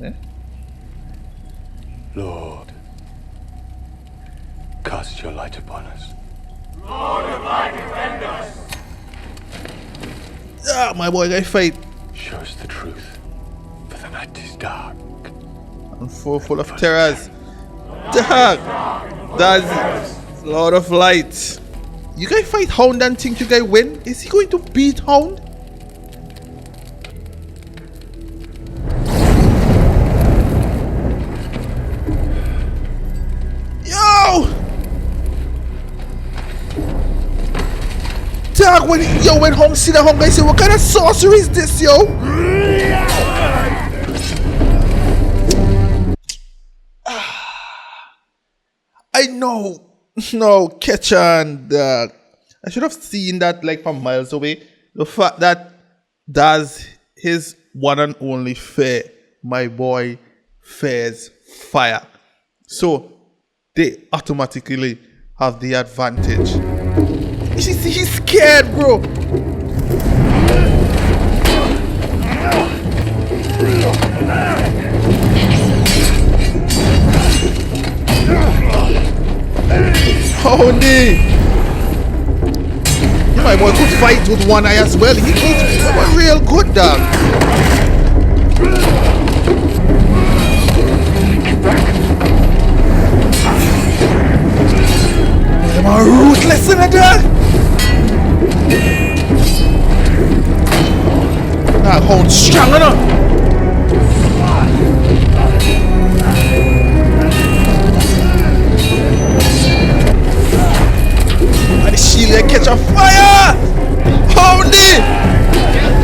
Eh? Lord, cast your light upon us. Lord of light, defend us! Ah, my boy, guy fight. Show us the truth, for the night is dark. And full of terrors. Dark. That's Lord of Light. You guys fight Hound and think you guys win? Is he going to beat Hound? Yo! Dog, when Hound see the Hound guy say, what kind of sorcery is this, yo? I know. No, Ketchan, I should have seen that like from miles away. The fact that that's his one and only fair, my boy, fares fire. So they automatically have the advantage. He's scared, bro. Holy! My boy could fight with one eye as well. He's real good, dog. Am I ruthless in a dog? That hold strong enough. And the shield catch a fire! Holy!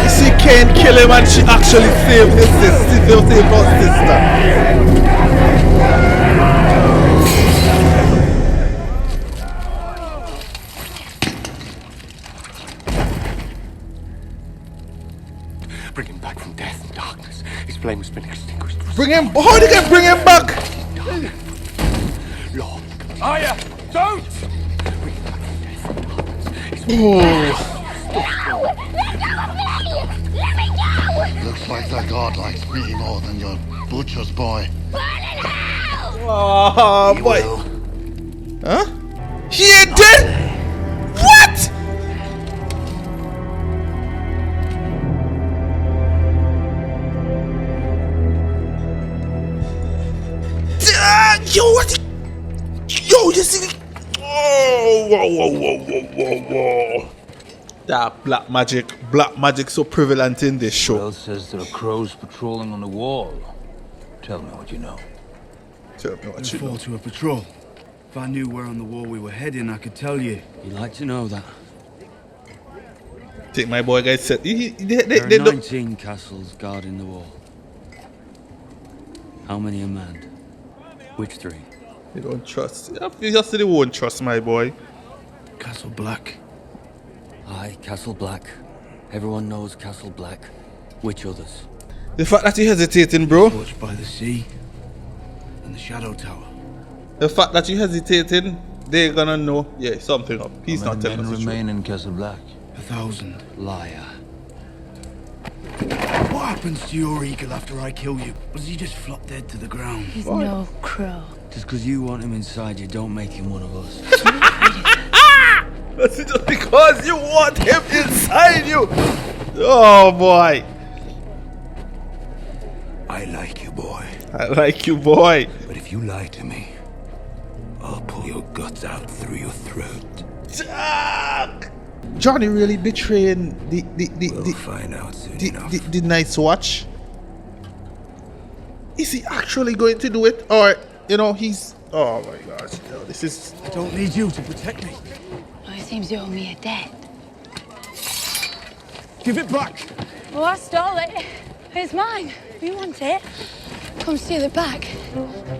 You see Kane kill him and she actually saved his sister. Bring him back from death and darkness. His flame has been extinguished. Bring him, how do you bring him back? Lord, Aya, don't! bring him back from death and darkness. Looks like the god likes me more than your butcher's boy. Oh boy. Huh? He ain't dead? What? Yo, what? Yo, you see? Whoa. That black magic so prevalent in this show. Well says there are crows patrolling on the wall. Tell me what you know. Tell me what you Fall know. to a patrol. If I knew where on the wall we were heading, I could tell you. You'd like to know that. Take my boy guys said There they are don't 19 castles guarding the wall. How many are manned? Which 3? they don't trust. You just say they won't trust my boy. Castle Black. Aye, Castle Black. Everyone knows Castle Black. Which others? The fact that you hesitating, bro. Watched by the sea. And the Shadow Tower. The fact that you hesitating, they're gonna know. Yeah, something up. He's How not many telling us men the truth. remain in Castle Black? 1,000. Liar. What happens to your eagle after I kill you? Or does he just flop dead to the ground? He's no crow. Just because you want him inside you, don't make him one of us. That's just because you want him inside you. Oh boy. I like you, boy. I like you, boy. But if you lie to me, I'll pull your guts out through your throat. Jack! Johnny really betraying We'll find out soon enough. the Night's Watch. Is he actually going to do it, or he's? Oh my gosh, this is. I don't need you to protect me. Oh, it seems you owe me a debt. Give it back. Oh, I stole it. It's mine. You want it? Come steal it back.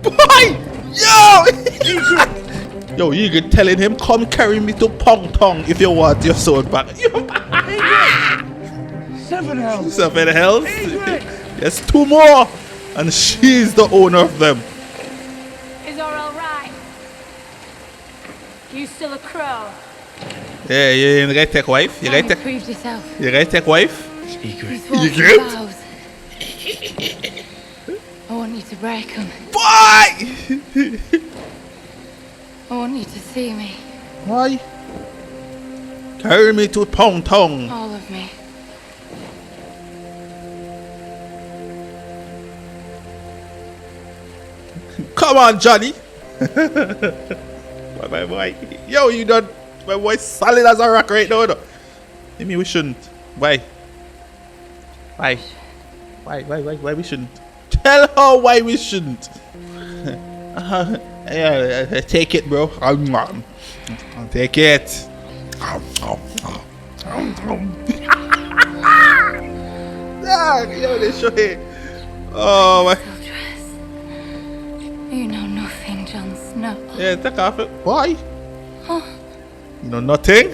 Boy! Yo! Yo, Eagle telling him, come carry me to Pong Tong if you want your sword back. 7 hells. 7 hells? Yes, 2 more! And she's the owner of them. Is all right? You still a crow? Yeah, you ain't gonna take wife. You Now gonna you've take. proved yourself. You gonna take wife. You You swore some good? vows. I want you to break them. Boy! I want you to see me. Why? Carry me to Pong Tong. All of me. Come on, Johnny. Why, my boy? Yo, you done. My boy solid as a rock right now. No? I mean, we shouldn't. Why? Why? Why we shouldn't? Tell her why we shouldn't. Yeah, take it, bro. I'll take it. Yeah, yo, they show it. Oh my. Still dress. You know nothing, Jon Snow. Yeah, take off it. Why? You know nothing?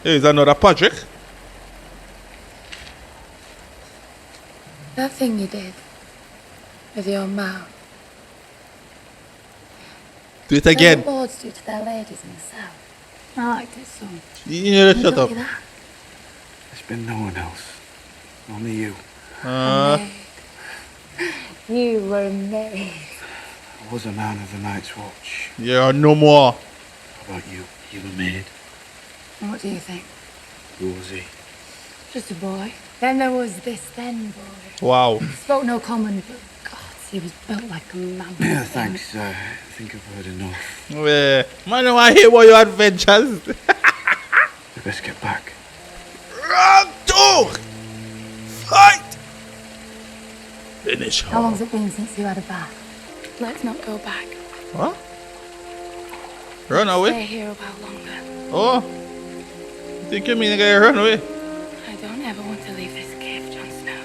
Here's another Patrick. That thing you did with your mouth. Do it again. What lords do to their ladies in the south. I liked it some. You need to shut up. There's been no one else. Only you. You were made. I was a man of the Night's Watch. Yeah, no more. How about you? You were made. What do you think? Who was he? Just a boy. Then there was this then boy. Wow. Spoke no common, but God, he was built like a man. Yeah, thanks. I think I've heard enough. Man, I want to hear about your adventures. We best get back. Round 2. Fight. Finish How her. long's it been since you had a bath? Let's not go back. What? Run Stay away. here a while longer. Oh. You think you mean to run away? I don't ever want to leave this cave, Jon Snow.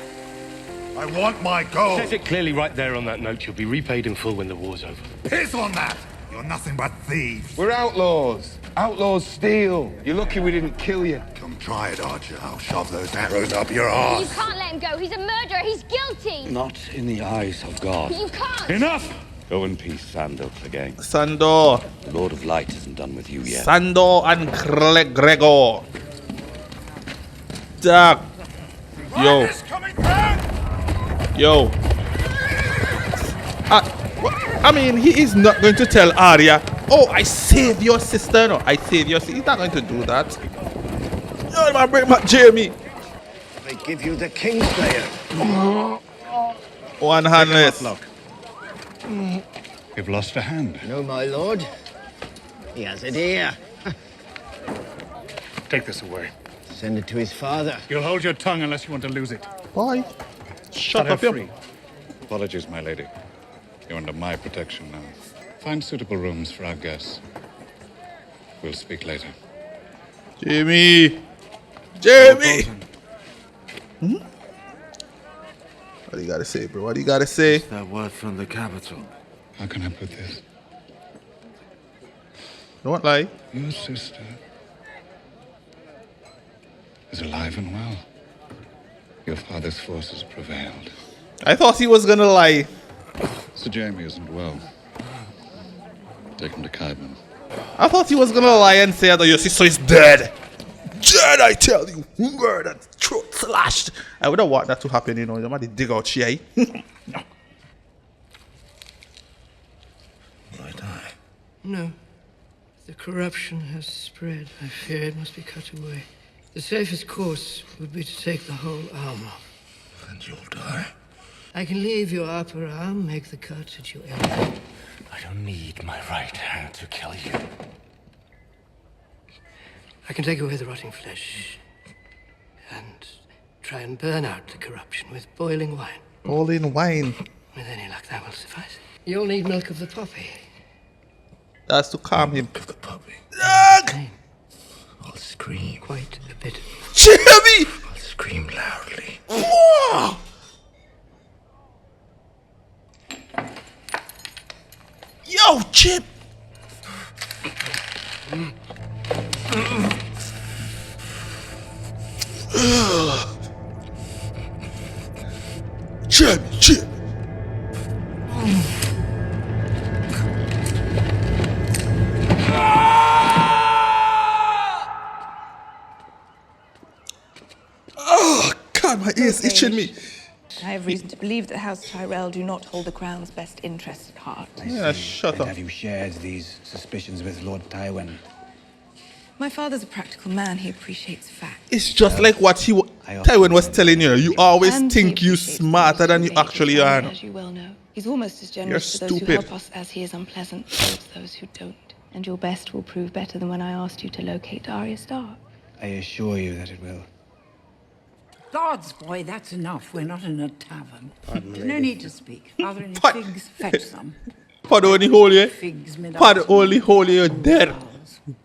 I want my gold. Says it clearly right there on that note. You'll be repaid in full when the war's over. Piss on that. You're nothing but thieves. We're outlaws. Outlaws steal. You're lucky we didn't kill you. Come try it, Archer. I'll shove those arrows up your You arse. can't let him go. He's a murderer. He's guilty. Not in the eyes of God. You can't. Enough! Go in peace, Sandor again. Sandor. The Lord of Light isn't done with you yet. Sandor and Gregor. Duck. Yo. Riders coming through. Yo. I mean, he is not going to tell Arya, oh, I saved your sister. No, I saved your sister. He's not going to do that. Yo, man, bring back Jamie. They give you the Kingslayer. One handless. You've lost a hand. No, my lord. He has it here. Take this away. Send it to his father. You'll hold your tongue unless you want to lose it. Why? Shut up, yo. Apologies, my lady. You're under my protection now. Find suitable rooms for our guests. We'll speak later. Jamie. Jamie. What do you gotta say, bro? What do you gotta say? That word from the capital. How can I put this? Don't lie. Your sister is alive and well. Your father's forces prevailed. I thought he was gonna lie. Sir Jamie isn't well. Take him to Kaiban. I thought he was gonna lie and say that your sister is dead. Dead, I tell you. Murdered, throat slashed. I would have want that to happen, you know. Somebody dig out she eye. Might I? No. The corruption has spread. I fear it must be cut away. The safest course would be to take the whole arm off. And you'll die. I can leave your upper arm, make the cut at your elbow. I don't need my right hand to kill you. I can take away the rotting flesh and try and burn out the corruption with boiling wine. All in wine. With any luck, that will suffice. You'll need milk of the poppy. That's to calm him. Of the puppy. Pain. I'll scream. Quite a bit. Jamie! I'll scream loudly. Whoa! Yo, Chip! Chip! Ah! God, my ear's itching me. I have reason to believe that House Tyrell do not hold the Crown's best interests at heart. Yeah, shut And up. have you shared these suspicions with Lord TYWIN? My father's a practical man. He appreciates facts. It's just like what Tywin was telling you. You always think you smarter than you actually are. As you well know, he's almost as generous to those who help us as he is unpleasant towards those who don't. And your best will prove better than when I asked you to locate Arya Stark. I assure you that it will. Gods, boy, that's enough. We're not in a tavern. Pardon, There's no lady. need to speak. Are there any figs? Fetch some. Pod only holy. Figs Pod only holy. You're dead.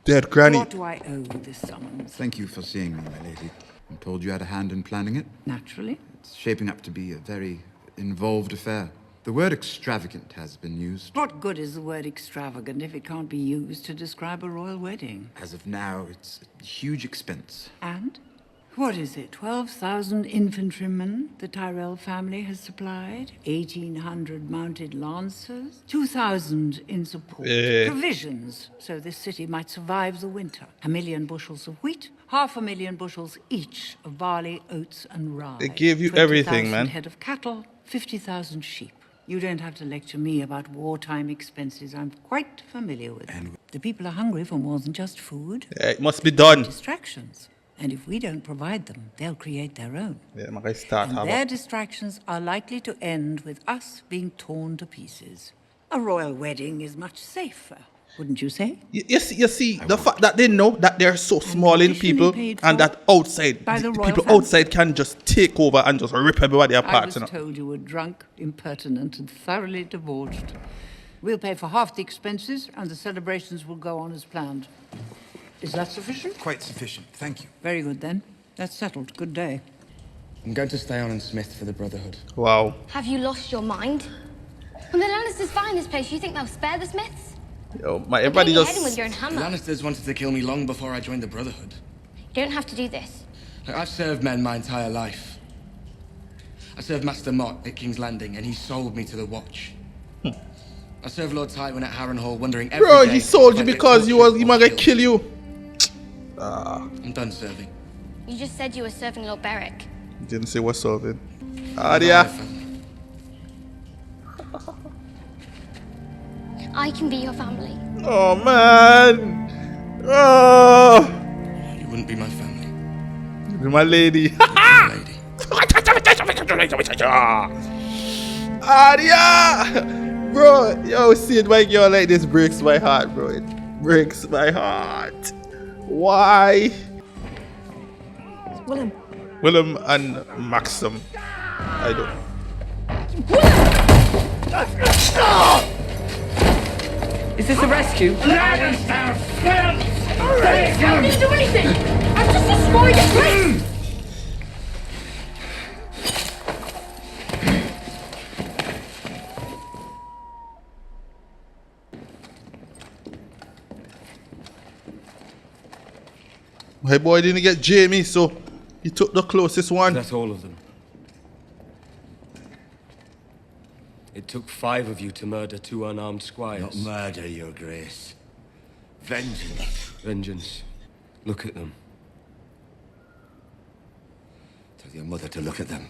Dead, Granny. What do I owe this summons? Thank you for seeing me, my lady. I'm told you had a hand in planning it. Naturally. It's shaping up to be a very involved affair. The word extravagant has been used. What good is the word extravagant if it can't be used to describe a royal wedding? As of now, it's a huge expense. And? What is it? 12,000 infantrymen the Tyrell family has supplied? 1,800 mounted lancers? 2,000 in support? Provisions, so this city might survive the winter. 1 million bushels of wheat, 500,000 bushels each of barley, oats, and rye. They gave you everything, 20,000 man. head of cattle, 50,000 sheep. You don't have to lecture me about wartime expenses. I'm quite familiar with them. The people are hungry for more than just food. Yeah, it must be done. Distractions. And if we don't provide them, they'll create their own. Yeah, man, I start And have their distractions are likely to end with us being torn to pieces. A royal wedding is much safer, wouldn't you say? You see, the fact that they know that they're so small in people and that outside, by the the royal people family. outside can just take over and just rip everybody I apart. was You know? told you were drunk, impertinent, and thoroughly debauched. We'll pay for half the expenses, and the celebrations will go on as planned. Is that sufficient? Quite sufficient, thank you. Very good, then. That's settled. Good day. I'm going to stay on in Smith for the Brotherhood. Wow. Have you lost your mind? When the Lannisters find this place, you think they'll spare the Smiths? Yo, my everybody You're heading with just. your own The hammer. Lannisters wanted to kill me long before I joined the Brotherhood. You don't have to do this. I've served men my entire life. I served Master Mott at King's Landing, and he sold me to the Watch. I served Lord Tywin at Harrenhal, wondering every Bro, day he sold if you I'd get because he tortured might or gonna kill you. I'm done serving. You just said you were serving Lord Beric. Didn't say what's solving. Arya. I can be your family. Oh man. Oh. You wouldn't be my family. You're my lady. Arya. Bro, yo, seeing my girl like this breaks my heart, bro. It breaks my heart. Why? Willem and Maxim. I don't. Is this a rescue? I didn't do anything! I'm just a small please! My boy didn't get Jamie, so he took the closest one. That's all of them. It took 5 of you to murder 2 unarmed squires. Not murder, Your Grace. Vengeance. Vengeance. Look at them. Tell your mother to look at them.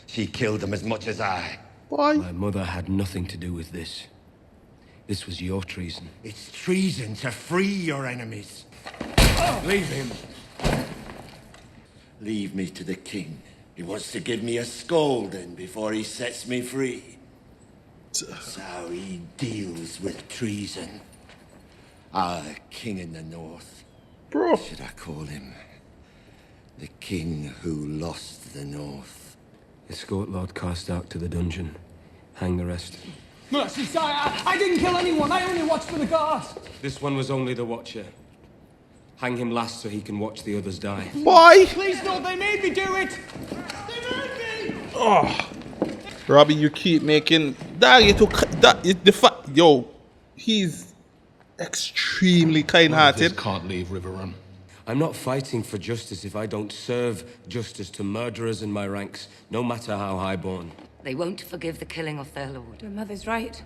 She killed them as much as I. Why? My mother had nothing to do with this. This was your treason. It's treason to free your enemies. Leave him. Leave me to the king. He wants to give me a scolding before he sets me free. That's how he deals with treason. Our king in the north. Bro. Should I call him the king who lost the north? Escort Lord Karstark to the dungeon. Hang the rest. Mercy, sire! I didn't kill anyone. I only watched for the guards. This one was only the Watcher. Hang him last so he can watch the others die. Why? Please, Lord, they made me do it. They made me. Oh. Robbie, you keep making that. You took that. The fact, yo, he's extremely kind-hearted. Can't leave Riverrun. I'm not fighting for justice if I don't serve justice to murderers in my ranks, no matter how highborn. They won't forgive the killing of their lord. Your mother's right.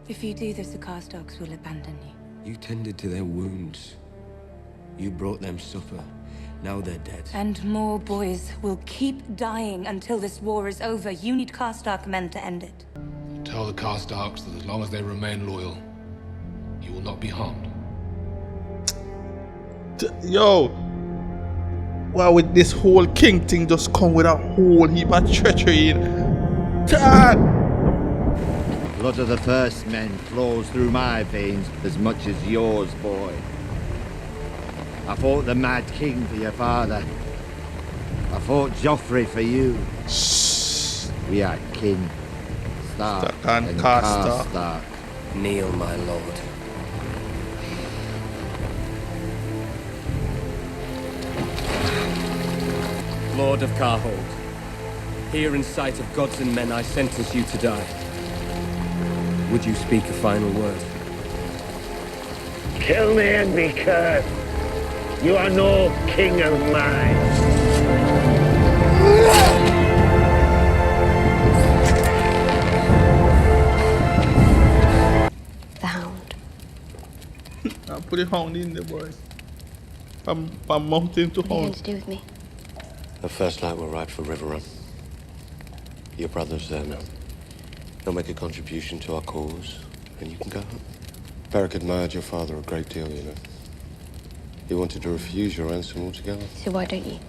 If you do this, the Karstarks will abandon you. You tended to their wounds. You brought them supper. Now they're dead. And more boys will keep dying until this war is over. You need Karstark men to end it. Tell the Karstarks that as long as they remain loyal, you will not be harmed. Yo, well, with this whole king thing just come with a whole heap of treachery in. Dad! The blood of the first men flows through my veins as much as yours, boy. I fought the Mad King for your father. I fought Joffrey for you. We are kin. Stark and Karstark. Kneel, my lord. Lord of Karhold, here in sight of gods and men I sentence you to die. Would you speak a final word? Kill me and be cursed. You are no king of mine. The Hound. I'll put a hound in there, boys. From mountain to What are you going hound. to do with me? The first light will ride for River Run. Your brother's there now. He'll make a contribution to our cause, and you can go home. Beric admired your father a great deal, you know. He wanted to refuse your ransom altogether. So why don't you?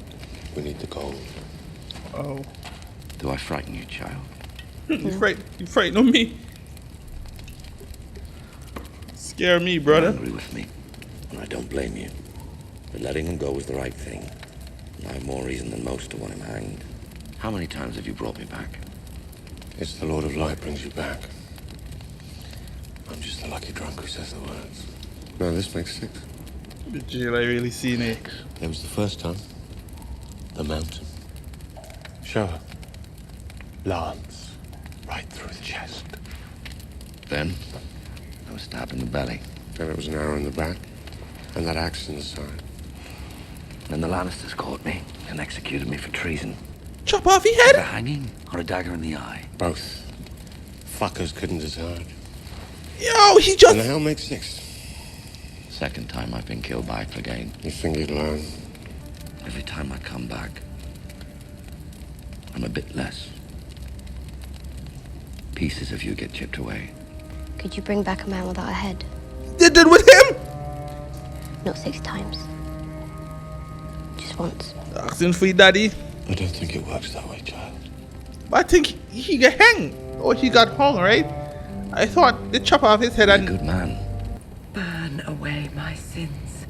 We need the gold. Oh. Do I frighten you, child? You frighten me. Scare me, brother. You're angry with me, and I don't blame you. But letting him go was the right thing. I have more reason than most to want him hanged. How many times have you brought me back? It's the Lord of Light brings you back. I'm just the lucky drunk who says the words. No, this makes 6. The jail I really seen it. It was the first time. The mountain. Show her. Lance. Right through the chest. Then, I was stabbed in the belly. Then it was an arrow in the back. And that axe in the side. Then the Lannisters caught me and executed me for treason. Chop off your head? A hanging or a dagger in the eye? Both. Fuckers couldn't decide. Yo, he just... And the hell makes 6. Second time I've been killed by Clegane. You think you'd learn? Every time I come back, I'm a bit less. Pieces of you get chipped away. Could you bring back a man without a head? They did with him? Not 6 times. Just once. Asking for your daddy. I don't think it works that way, child. But I think he got hanged. Or he got hung, right? I thought they chop off his head and... Good man. Burn away my sins.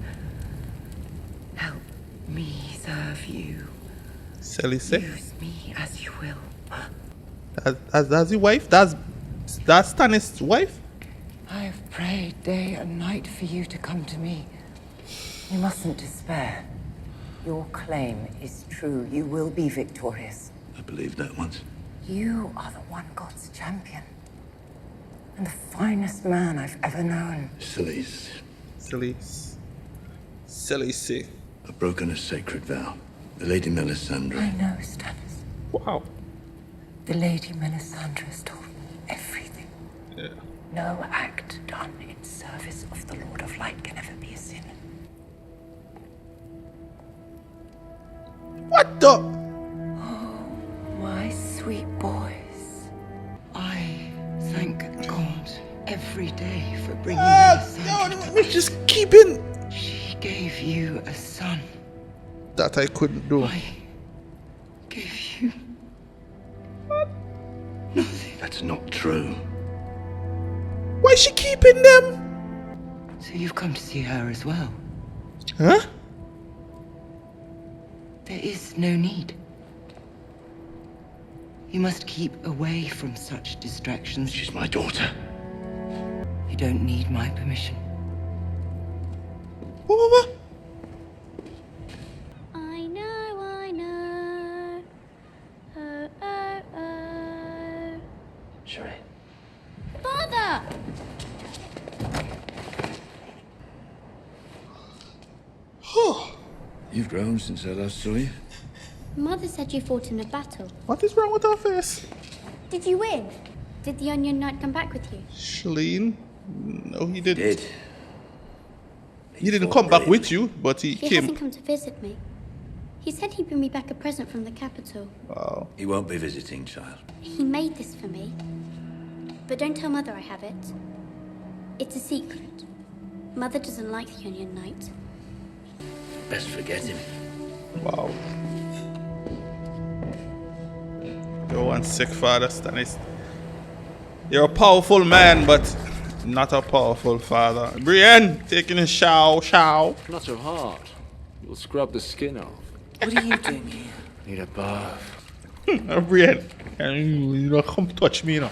Help me serve you. Silly sick. Use me as you will. That's your wife? That's Stannis' wife? I've prayed day and night for you to come to me. You mustn't despair. Your claim is true. You will be victorious. I believed that once. You are the one God's champion. And the finest man I've ever known. Sillies. Silly sick. I've broken a sacred vow. The Lady Melisandre. I know, Stannis. Wow. The Lady Melisandre's told me everything. Yeah. No act done in service of the Lord of Light can ever be a sin. What the? Oh, my sweet boys. I thank God every day for bringing Melisandre to life. Just keeping... She gave you a son. That I couldn't do. I gave you... nothing. That's not true. Why is she keeping them? So you've come to see her as well? Huh? There is no need. You must keep away from such distractions. She's my daughter. You don't need my permission. What? I know. Oh. Sheree. Father! You've grown since I last saw you. Mother said you fought in a battle. What is wrong with her face? Did you win? Did the Onion Knight come back with you? Shalene? No, he didn't. Did. He didn't come back with you, but he He came. hasn't come to visit me. He said he'd bring me back a present from the capital. Wow. He won't be visiting, child. He made this for me. But don't tell Mother I have it. It's a secret. Mother doesn't like the Onion Knight. Best forget him. Wow. You're one sick father, Stannis. You're a powerful man, but not a powerful father. Brienne, taking a shower. Not so hard. You'll scrub the skin off. What are you doing here? Need a bath. Brienne, you don't come touch me, you know.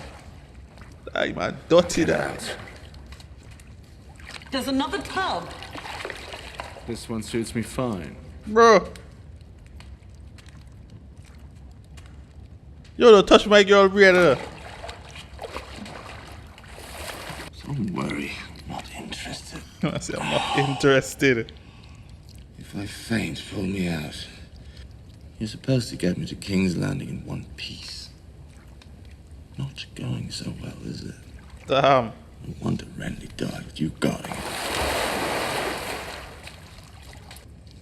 I'm a dirty that. There's another tub. This one suits me fine. Bro. Yo, don't touch my girl, Brienne. Don't worry, I'm not interested. I say I'm not interested. If I faint, pull me out. You're supposed to get me to King's Landing in one piece. Not going so well, is it? Damn. No wonder Renly died with you guarding it.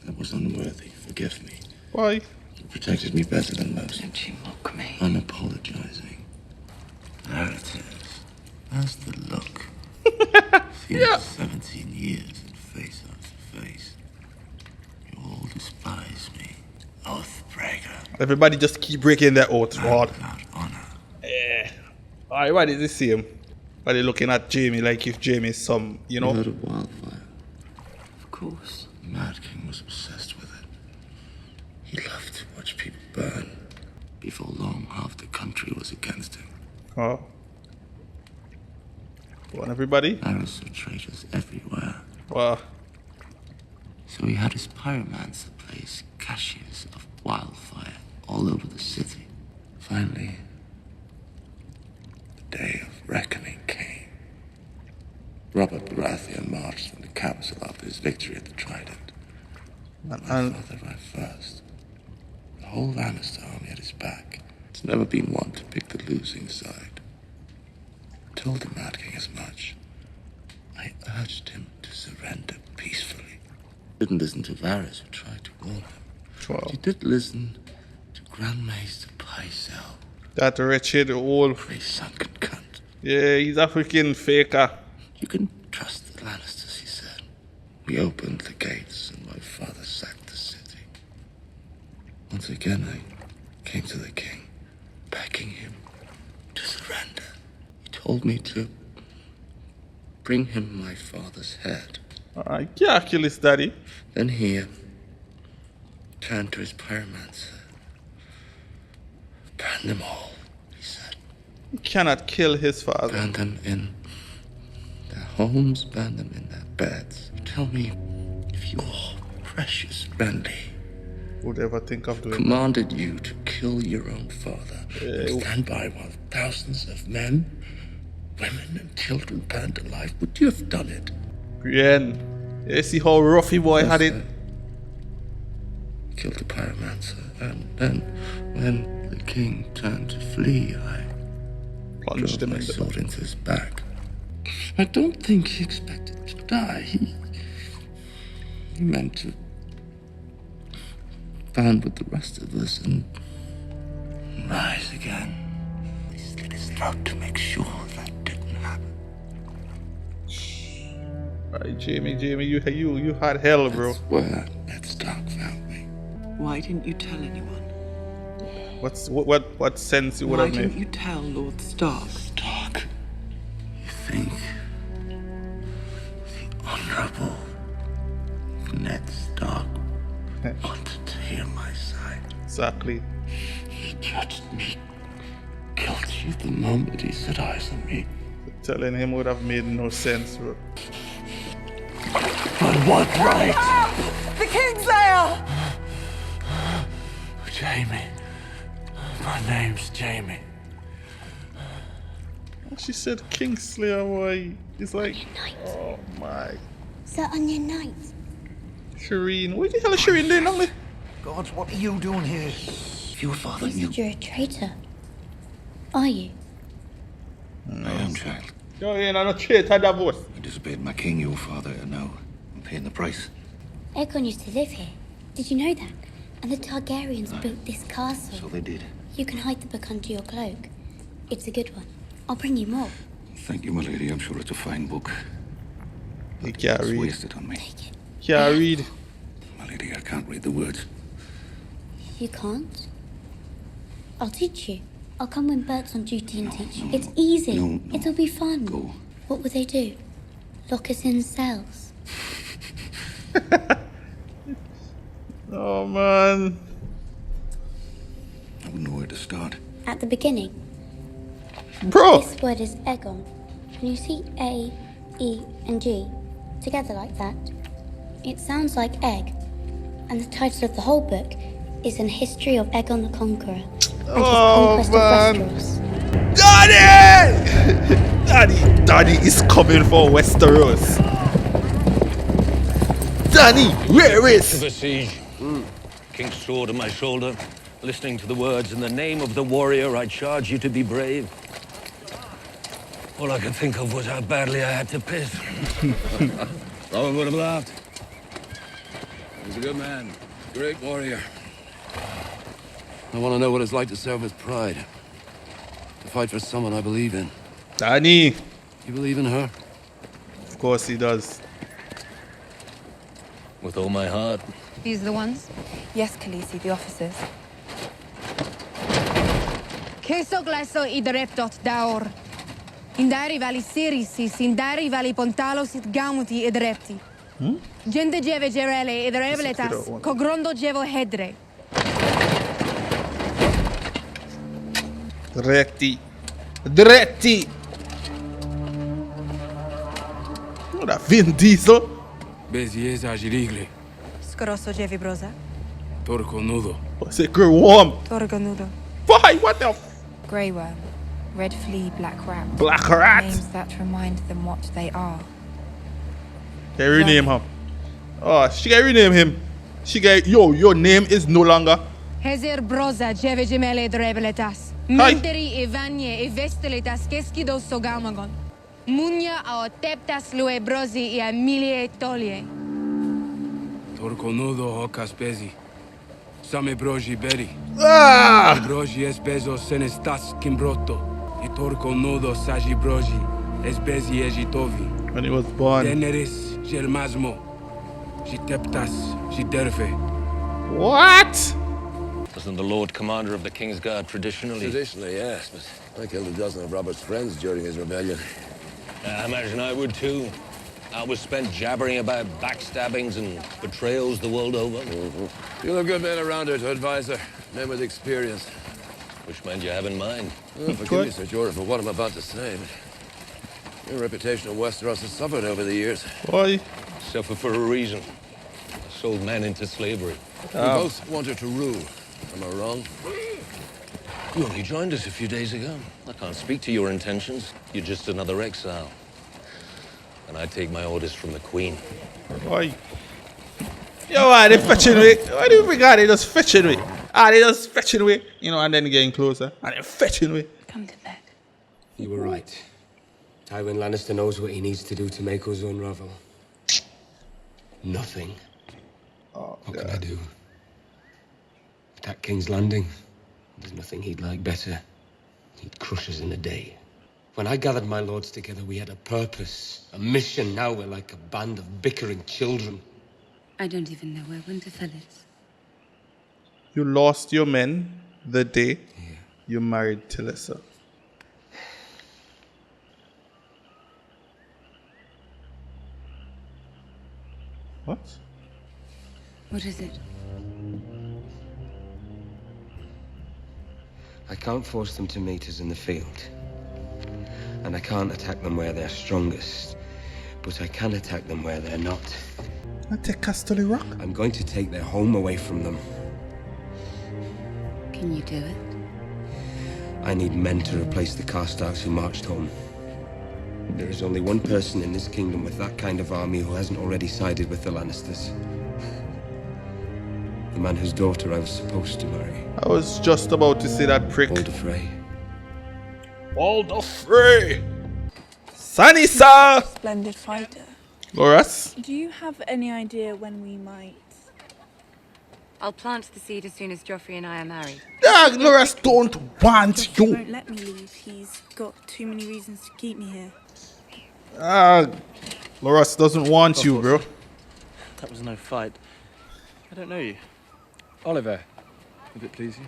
That was unworthy. Forgive me. Why? You protected me better than most. Don't you mock me? I'm apologizing. There it is. That's the look. Feels 17 years and face after face. You all despise me. Oathbreaker. Everybody just keep breaking their oath, Rod. Yeah. Why did they see him? Why they looking at Jamie like if Jamie is some, you know? You heard of wildfire? Of course. The Mad King was obsessed with it. He loved to watch people burn. Before long, half the country was against him. Oh. Go on, everybody. Arrows of traitors everywhere. Wow. So he had his pyromancer place caches of wildfire all over the city. Finally, the day of reckoning came. Robert Baratheon marched from the capital after his victory at the Trident. My father arrived first. The whole Lannister army at his back. It's never been one to pick the losing side. I told the Mad King as much. I urged him to surrender peacefully. Didn't listen to Varys, who tried to warn him. But he did listen to Grand Maester Pycelle. That wretched old... sunken cunt. Yeah, he's a freaking faker. You can trust the Lannisters, he said. We opened the gates and my father sacked the city. Once again, I came to the king, begging him to surrender. He told me to bring him my father's head. I can't kill his daddy. Then he turned to his pyromancer. Burn them all, he said. You cannot kill his father. Burn them in their homes, burn them in their beds. Tell me if your precious Renly would ever think of doing commanded you to kill your own father and stand by while thousands of men, women, and children burned alive. Would you have done it? Brienne, you see how roughy boy had it? Killed the pyromancer, and then when the king turned to flee, I plunged him my sword into his back. I don't think he expected to die. He meant to stand with the rest of us and rise again. He slit his throat to make sure that didn't happen. Right, Jamie, you had hell, bro. That's where Ned Stark found me. Why didn't you tell anyone? What sense you would have made? Why didn't you tell Lord Stark? Stark? You think the Honorable Ned Stark wanted to hear my side? Exactly. He judged me guilty the moment he set eyes on me. Telling him would have made no sense, bro. But what right? The King's there! Jamie. My name's Jamie. She said Kingslayer, why? It's like, oh my. Is that Onion Knight? Shireen, what the hell is Shireen doing, only? God, what are you doing here? Your father You said you're a traitor. Are you? I am, child. You're not a traitor, that voice. I disobeyed my king, your father, and now I'm paying the price. Aegon used to live here. Did you know that? And the Targaryens built this castle. So they did. You can hide the book under your cloak. It's a good one. I'll bring you more. Thank you, my lady. I'm sure it's a fine book. You can't It's read. wasted on me. Can't read. My lady, I can't read the words. You can't? I'll teach you. I'll come when Bert's on duty and teach you. It's easy. It'll be fun. Go. What will they do? Lock us in cells. Oh, man. I wouldn't know where to start. At the beginning. Bro! This word is Aegon. When you see A, E, and G together like that, it sounds like egg. And the title of the whole book is An History of Aegon the Conqueror and his conquest of Westeros. Daddy! Daddy is coming for Westeros. Danny, where is? The siege. King's sword on my shoulder, listening to the words, in the name of the warrior, I charge you to be brave. All I could think of was how badly I had to piss. No one would have laughed. He was a good man, great warrior. I want to know what it's like to serve with pride. To fight for someone I believe in. Danny! You believe in her? Of course he does. With all my heart. These are the ones? Yes, Khaleesi, the officers. Kesogleso idreptot daor. Indari vali sirisis, indari vali pontalos it gamuti idrepti. Gende jeve gerele idrebletas, cogrondo jevo hedre. Dretti. Dretti! Oh, that Vin Diesel. Bezies agirigli. Scrosso jevi brosa. Torco nudo. What's it, girl? Warm. Torgonudo. Why? What the f? Grey worm, red flea, black rat. Black rat? Names that remind them what they are. Can you rename him? Oh, she can rename him. She can, yo, your name is no longer. Hezer brosa jeve gemele idrebletas. Minteri evanye evesteletas keskido sogamagon. Munya ao teptas lue brosi e amilie tolie. Torco nudo hocas pezi. Same broji beri. Ah! Broji es bezo senestas kimbroto. E torco nudo saji broji. Es bezi ejitovi. When he was born. Deneris gelmasmo. Jiteptas jiterfe. What? Wasn't the Lord Commander of the King's Guard traditionally? Traditionally, yes, but I killed a dozen of Robert's friends during his rebellion. I imagine I would too. I was spent jabbering about backstabbings and betrayals the world over. You'll have good men around her to advise her. Men with experience. Which men do you have in mind? Forgive me, Sir Jorah, for what I'm about to say, but your reputation in Westeros has suffered over the years. Why? Suffer for a reason. Sold men into slavery. We both want her to rule. Am I wrong? You only joined us a few days ago. I can't speak to your intentions. You're just another exile. And I take my orders from the Queen. Why? Yo, why they fetching me? Why do you regard they just fetching me? They just fetching me, you know, and then getting closer. And then fetching me. Come to bed. You were right. Tywin Lannister knows what he needs to do to make us unravel. Nothing. Oh, what can I do? Attack King's Landing. There's nothing he'd like better. He'd crush us in a day. When I gathered my lords together, we had a purpose, a mission. Now we're like a band of bickering children. I don't even know where Winterfell is. You lost your men the day you married Talisa. What? What is it? I can't force them to meet us in the field. And I can't attack them where they're strongest. But I can attack them where they're not. Take Casterly Rock? I'm going to take their home away from them. Can you do it? I need men to replace the Karstarks who marched home. There is only one person in this kingdom with that kind of army who hasn't already sided with the Lannisters. The man whose daughter I was supposed to marry. I was just about to say that prick. Walder Frey. Walder Frey! Sansa! Splendid fighter. Loras? Do you have any idea when we might? I'll plant the seed as soon as Joffrey and I are married. Dog, Loras don't want Joffrey you. won't let me leave. He's got too many reasons to keep me here. Loras doesn't want you, bro. That was no fight. I don't know you. Oliver, if it please you.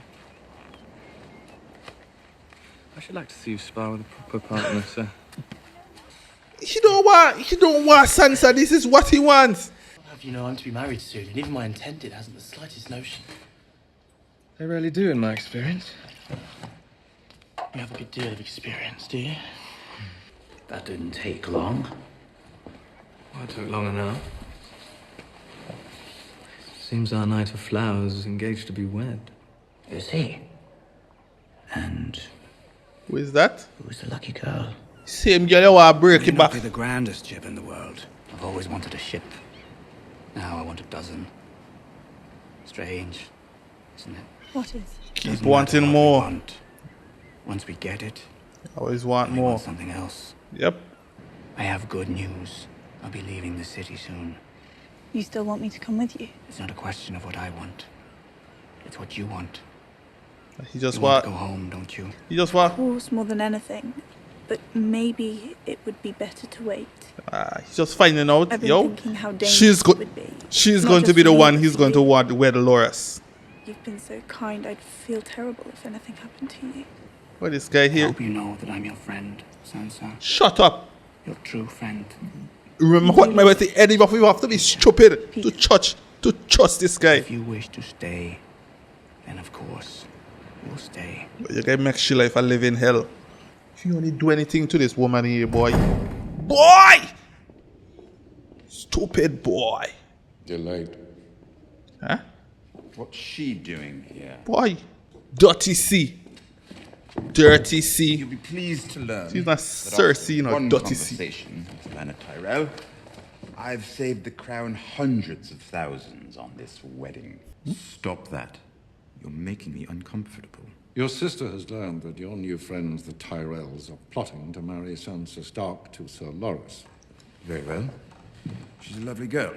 I should like to see you spar with a proper partner, sir. He don't want Sansa. This is what he wants. Have you know I'm to be married soon, and even my intended hasn't the slightest notion. They rarely do, in my experience. You have a good deal of experience, do you? That didn't take long. Well, it took long enough. Seems our Knight of Flowers is engaged to be wed. Is he? And who is that? who's the lucky girl? Same girl you want to break it back. Be the grandest ship in the world. I've always wanted a ship. Now I want a dozen. Strange, isn't it? What is? Keep wanting more. Once we get it, always want more. Want something else. Yep. I have good news. I'll be leaving the city soon. You still want me to come with you? It's not a question of what I want. It's what you want. He just you want to go home, don't you? He just want. Of course, more than anything. But maybe it would be better to wait. He's just finding out. I've been Yo, thinking how dangerous it would be. She's Not going to just be the for one me, he's for going to you. want wed Loras. You've been so kind. I'd feel terrible if anything happened to you. What this guy here? I hope you know that I'm your friend, Sansa. Shut up. Your true friend. Remember what my way to Eddie, but we have to be stupid to trust this guy. If you wish to stay, then of course you'll stay. You gotta make sure life a live in hell. If you only do anything to this woman here, boy. Boy! Stupid boy. You're late. Huh? What's she doing here? Boy. Dirty C. Dirty C. You'll be pleased to learn. She's not Cersei, you know, dirty C. Conversation with Lana Tyrell. I've saved the crown hundreds of thousands on this wedding. Stop that. You're making me uncomfortable. Your sister has learned that your new friends, the Tyrells, are plotting to marry Sansa Stark to Sir Loras. Very well. She's a lovely girl.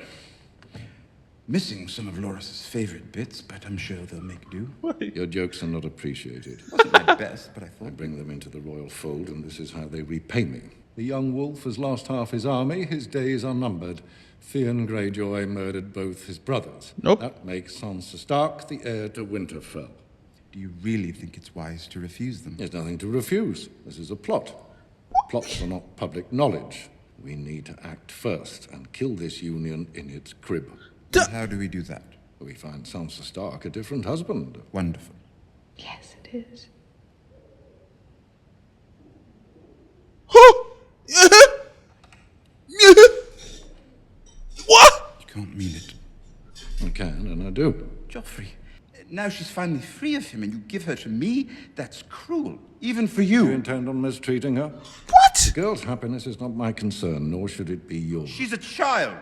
Missing some of Loras's favorite bits, but I'm sure they'll make do. Your jokes are not appreciated. Wasn't my best, but I thought... I bring them into the royal fold, and this is how they repay me. The young wolf has lost half his army. His days are numbered. Theon Greyjoy murdered both his brothers. Nope. That makes Sansa Stark the heir to Winterfell. Do you really think it's wise to refuse them? There's nothing to refuse. This is a plot. Plots are not public knowledge. We need to act first and kill this union in its crib. And how do we do that? We find Sansa Stark a different husband. Wonderful. Yes, it is. What? You can't mean it. I can, and I do. Joffrey, now she's finally free of him and you give her to me? That's cruel. Even for you. You intend on mistreating her? What? The girl's happiness is not my concern, nor should it be yours. She's a child.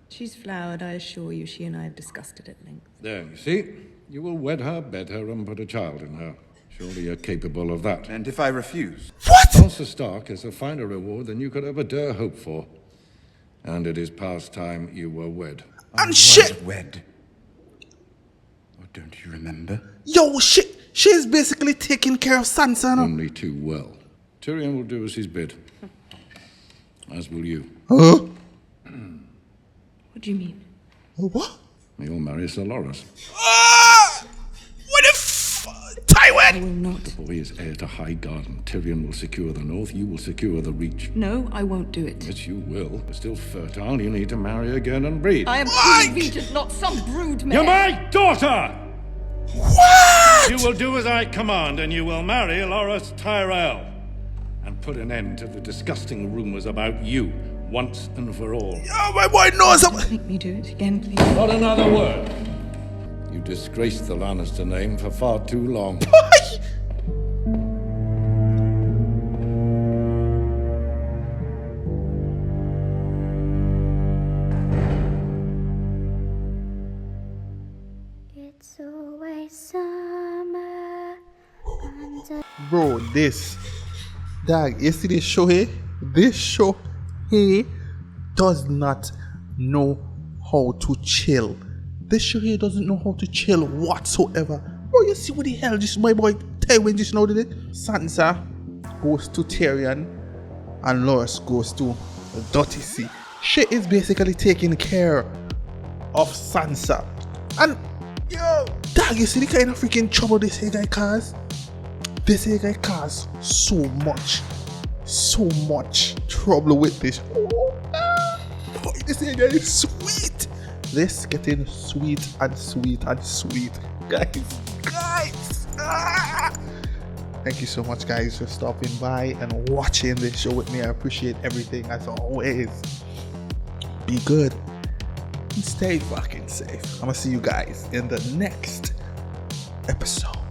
She's flowered, I assure you. She and I have discussed it at length. There, you see? You will wed her, bed her, and put a child in her. Surely you're capable of that. And if I refuse? What? Sansa Stark is a finer reward than you could ever dare hope for. And it is past time you were wed. And shit! Wed. Or don't you remember? Yo, shit! She's basically taking care of Sansa now. Only too well. Tyrion will do as he's bid. As will you. Huh? What do you mean? What? You'll marry Sir Loras. What the Tywin! I will not. The boy is heir to High Garden. Tyrion will secure the north, you will secure the Reach. No, I won't do it. Yes, you will. You're still fertile, you need to marry again and breed. I am Queen Regent, not some brood mare. You're my daughter! What? You will do as I command, and you will marry Loras Tyrell. And put an end to the disgusting rumors about you, once and for all. Oh, my boy knows Don't make me do it again, please. Not another word. You disgraced the Lannister name for far too long. It's always summer. Bro, this. Dog, you see this show here? This show here does not know how to chill. This show here doesn't know how to chill whatsoever. Bro, you see what the hell just my boy TYWIN just now did it? Sansa goes to Tyrion and Loras goes to the Dirty Sea. Shit is basically taking care of Sansa. And yo, dog, you see the kind of freaking trouble this here guy cause? This here guy cause so much trouble with this. Boy, this here guy is sweet. This getting sweet and sweet and sweet. Guys. Thank you so much, guys, for stopping by and watching this show with me. I appreciate everything as always. Be good and stay fucking safe. I'm gonna see you guys in the next episode.